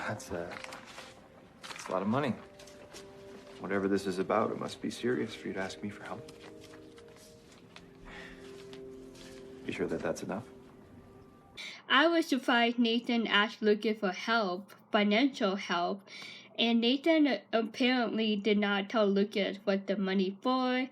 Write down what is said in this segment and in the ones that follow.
That's a lot of money. Whatever this is about, it must be serious for you to ask me for help. You sure that that's enough? I was surprised Nathan asked Lucas for help, financial help, and Nathan apparently did not tell Lucas what the money for,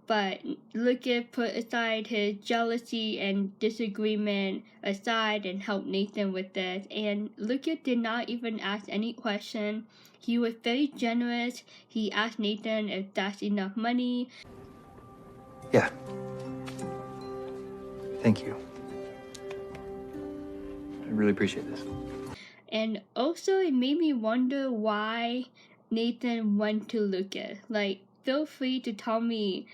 but Lucas put aside his jealousy and disagreement aside and helped Nathan with this, and Lucas did not even ask any question. He was very generous. He asked Nathan if that's enough money. Yeah. Thank you. I really appreciate this. And also, it made me wonder why Nathan went to Lucas. Like, feel free to tell me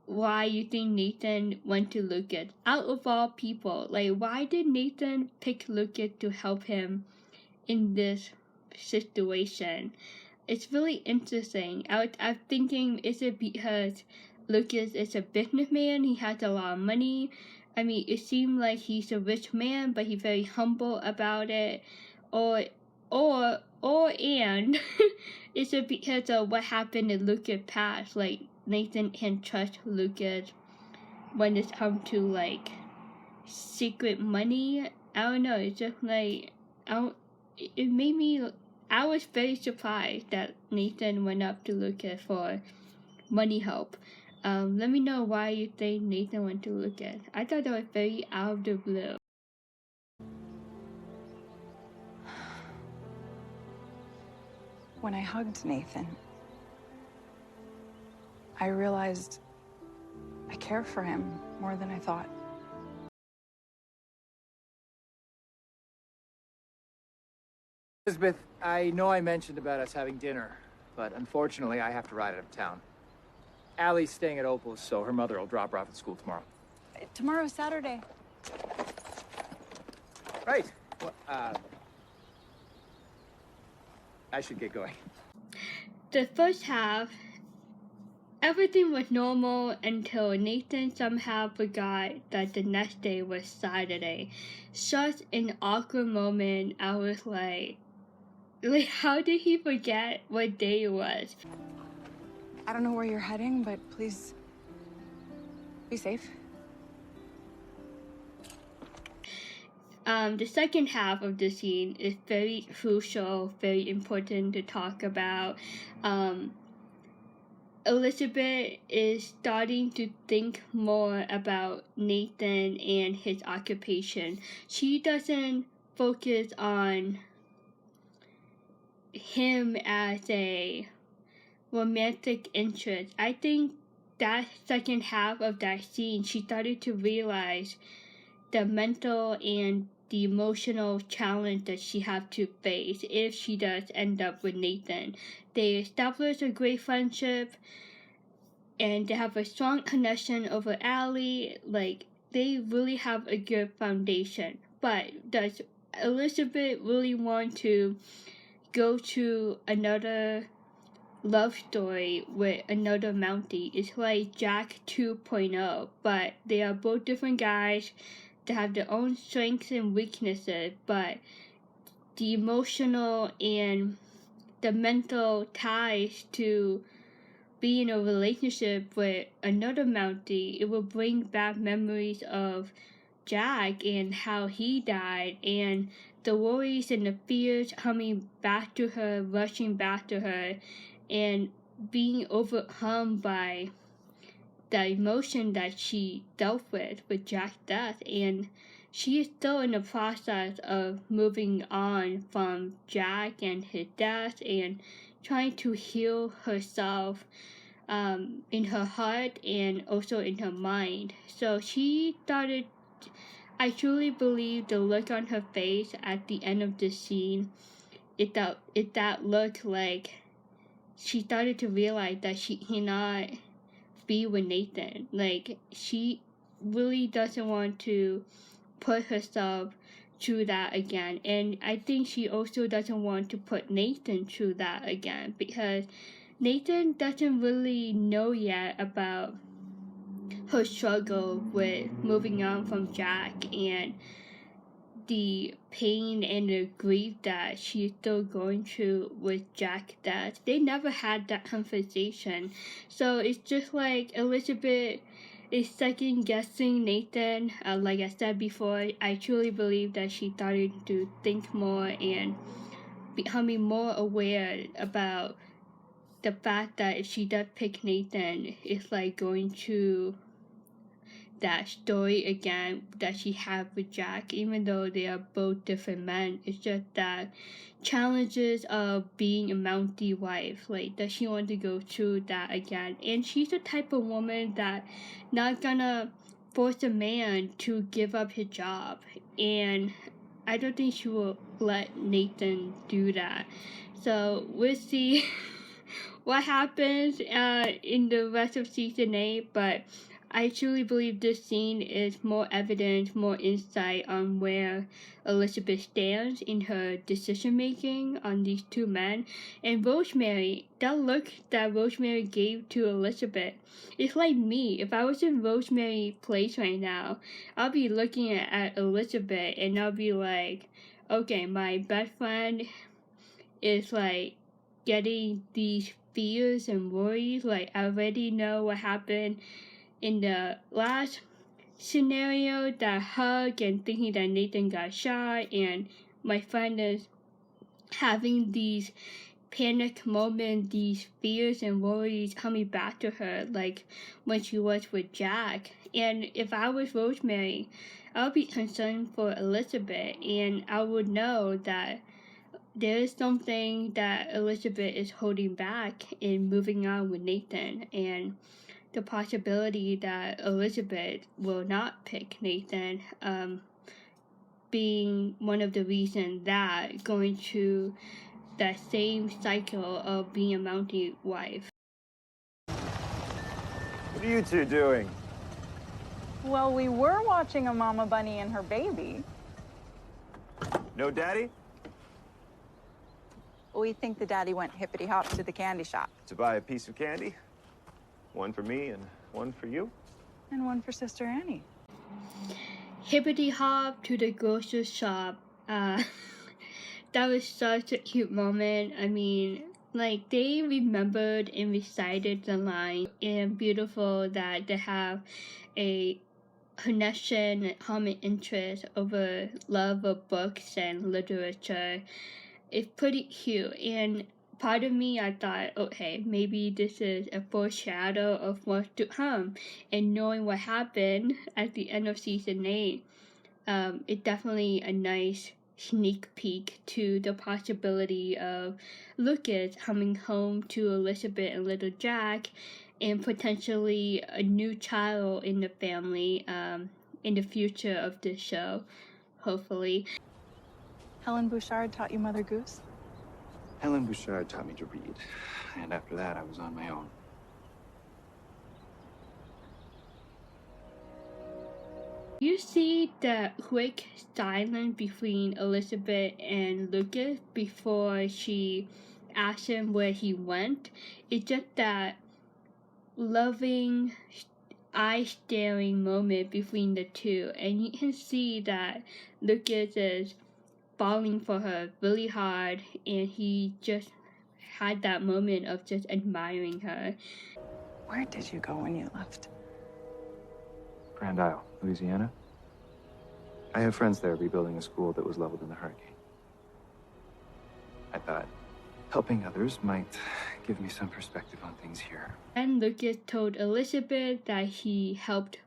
why you think Nathan went to Lucas. Out of all people, like, why did Nathan pick Lucas to help him in this situation? It's really interesting. I'm thinking, is it because Lucas is a businessman? He has a lot of money. I mean, it seemed like he's a rich man, but he's very humble about it. And is it because of what happened in Lucas' past? Like, Nathan can't trust Lucas when it comes to, like, secret money. I don't know. It's just like, it made me. I was very surprised that Nathan went up to Lucas for money help. Let me know why you think Nathan went to Lucas. I thought that was very out of the blue. When I hugged Nathan, I realized I care for him more than I thought. Elizabeth, I know I mentioned about us having dinner, but unfortunately I have to ride out of town. Allie's staying at Opal's, so her mother will drop her off at school tomorrow. Tomorrow's Saturday. Right. Well, I should get going. The first half, everything was normal until Nathan somehow forgot that the next day was Saturday. Such an awkward moment. I was like, how did he forget what day it was? I don't know where you're heading, but please be safe. The second half of the scene is very crucial, very important to talk about. Elizabeth is starting to think more about Nathan and his occupation. She doesn't focus on him as a romantic interest. I think that second half of that scene, she started to realize the mental and the emotional challenge that she have to face if she does end up with Nathan. They establish a great friendship and they have a strong connection over Allie. Like, they really have a good foundation. But does Elizabeth really want to go to another love story with another Mountie? It's like Jack 2.0, but they are both different guys. They have their own strengths and weaknesses, but the emotional and the mental ties to be in a relationship with another Mountie, it will bring back memories of Jack and how he died, and the worries and the fears coming back to her, rushing back to her, and being overcome by the emotion that she dealt with Jack's death. And she is still in the process of moving on from Jack and his death and trying to heal herself in her heart and also in her mind. So she started, I truly believe the look on her face at the end of the scene, that looked like she started to realize that she cannot be with Nathan. Like, she really doesn't want to put herself through that again. And I think she also doesn't want to put Nathan through that again, because Nathan doesn't really know yet about her struggle with moving on from Jack, and the pain and the grief that she's still going through with Jack's death. They never had that conversation. So it's just like Elizabeth is second guessing Nathan. Like I said before, I truly believe that she started to think more and becoming more aware about the fact that if she does pick Nathan, it's like going to that story again that she had with Jack, even though they are both different men. It's just that challenges of being a Mountie wife, like does she want to go through that again? And she's the type of woman that not gonna force a man to give up his job, and I don't think she will let Nathan do that. So we'll see what happens in the rest of season 8, but I truly believe this scene is more evidence, more insight on where Elizabeth stands in her decision making on these two men. And Rosemary, that look that Rosemary gave to Elizabeth, it's like me. If I was in Rosemary's place right now, I'll be looking at Elizabeth and I'll be like, okay, my best friend is like getting these fears and worries. Like I already know what happened in the last scenario, that hug and thinking that Nathan got shot, and my friend is having these panic moments, these fears and worries coming back to her, like when she was with Jack. And if I was Rosemary, I would be concerned for Elizabeth, and I would know that there is something that Elizabeth is holding back in moving on with Nathan, and the possibility that Elizabeth will not pick Nathan, being one of the reasons that going through that same cycle of being a Mountie wife. What are you two doing? Well, we were watching a mama bunny and her baby. No daddy? We think the daddy went hippity hop to the candy shop. To buy a piece of candy? One for me and one for you? And one for Sister Annie. Hippity hop to the grocery shop. That was such a cute moment. I mean, like they remembered and recited the line, and beautiful that they have a connection and common interest over love of books and literature. It's pretty cute, and part of me, I thought, okay, maybe this is a foreshadow of what's to come. And knowing what happened at the end of season 8, it's definitely a nice sneak peek to the possibility of Lucas coming home to Elizabeth and little Jack, and potentially a new child in the family in the future of this show, hopefully. Helen Bouchard taught you Mother Goose? Helen Bouchard taught me to read, and after that I was on my own. You see the quick silence between Elizabeth and Lucas before she asked him where he went. It's just that loving, eye-staring moment between the two, and you can see that Lucas is falling for her really hard, and he just had that moment of just admiring her. Where did you go when you left? Grand Isle, Louisiana. I have friends there rebuilding a school that was leveled in the hurricane. I thought helping others might give me some perspective on things here. And Lucas told Elizabeth that he helped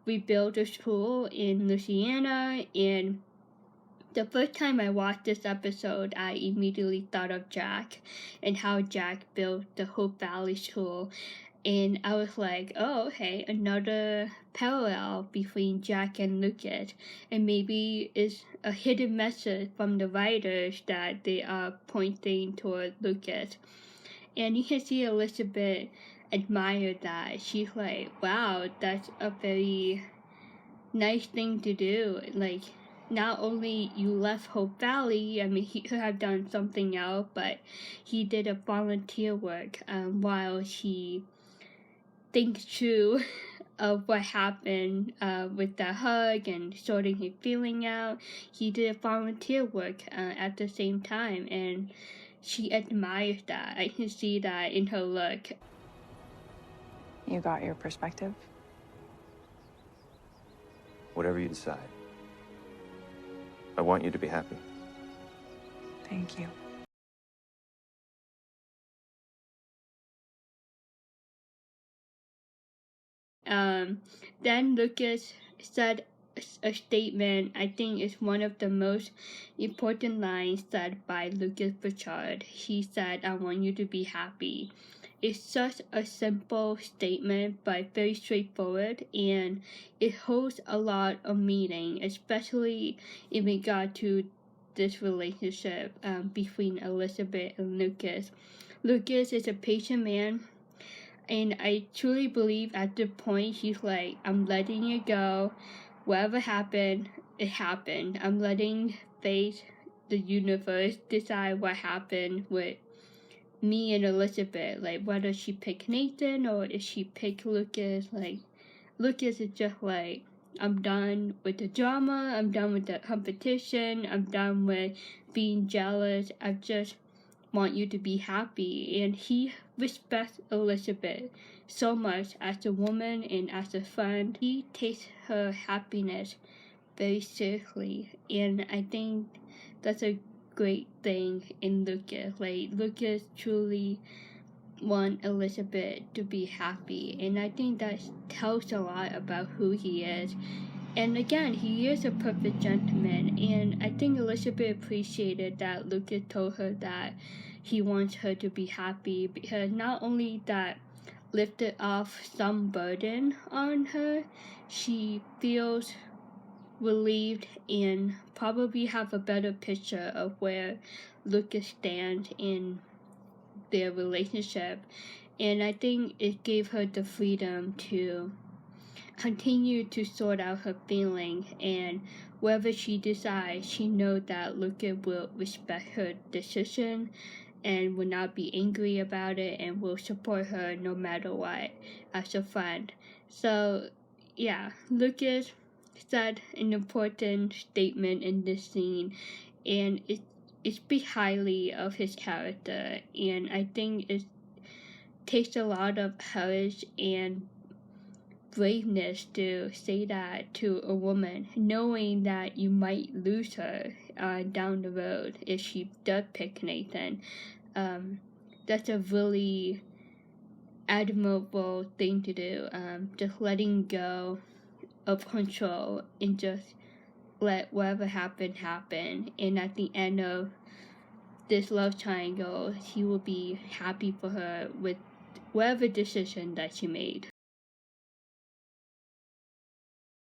rebuild a school in Louisiana, and the first time I watched this episode, I immediately thought of Jack and how Jack built the Hope Valley School. And I was like, oh, okay, another parallel between Jack and Lucas. And maybe it's a hidden message from the writers that they are pointing toward Lucas. And you can see Elizabeth admire that. She's like, wow, that's a very nice thing to do. Like, not only you left Hope Valley, I mean, he could have done something else, but he did a volunteer work while he thinks through of what happened with the hug and sorting his feeling out. He did volunteer work at the same time, and she admires that. I can see that in her look. You got your perspective? Whatever you decide. I want you to be happy. Thank you. Then Lucas said a statement I think is one of the most important lines said by Lucas Burchard. He said, "I want you to be happy." It's such a simple statement, but very straightforward, and it holds a lot of meaning, especially in regard to this relationship between Elizabeth and Lucas. Lucas is a patient man, and I truly believe at the point he's like, "I'm letting it go. Whatever happened, it happened. I'm letting fate, the universe, decide what happened with me and Elizabeth. Like, whether she picked Nathan or if she picked Lucas, like, Lucas is just like, I'm done with the drama. I'm done with the competition. I'm done with being jealous. I just want you to be happy." And he respects Elizabeth so much as a woman and as a friend. He takes her happiness very seriously, and I think that's a great thing in Lucas. Like, Lucas truly want Elizabeth to be happy, and I think that tells a lot about who he is. And again, he is a perfect gentleman, and I think Elizabeth appreciated that Lucas told her that he wants her to be happy, because not only that lifted off some burden on her, she feels relieved and probably have a better picture of where Lucas stands in their relationship. And I think it gave her the freedom to continue to sort out her feeling, and wherever she decides, she knows that Lucas will respect her decision and will not be angry about it and will support her no matter what as a friend. So yeah, Lucas said an important statement in this scene, and it speaks highly of his character, and I think it takes a lot of courage and braveness to say that to a woman, knowing that you might lose her down the road if she does pick Nathan. That's a really admirable thing to do. Just letting go of control and just let whatever happened happen. And at the end of this love triangle, he will be happy for her with whatever decision that she made.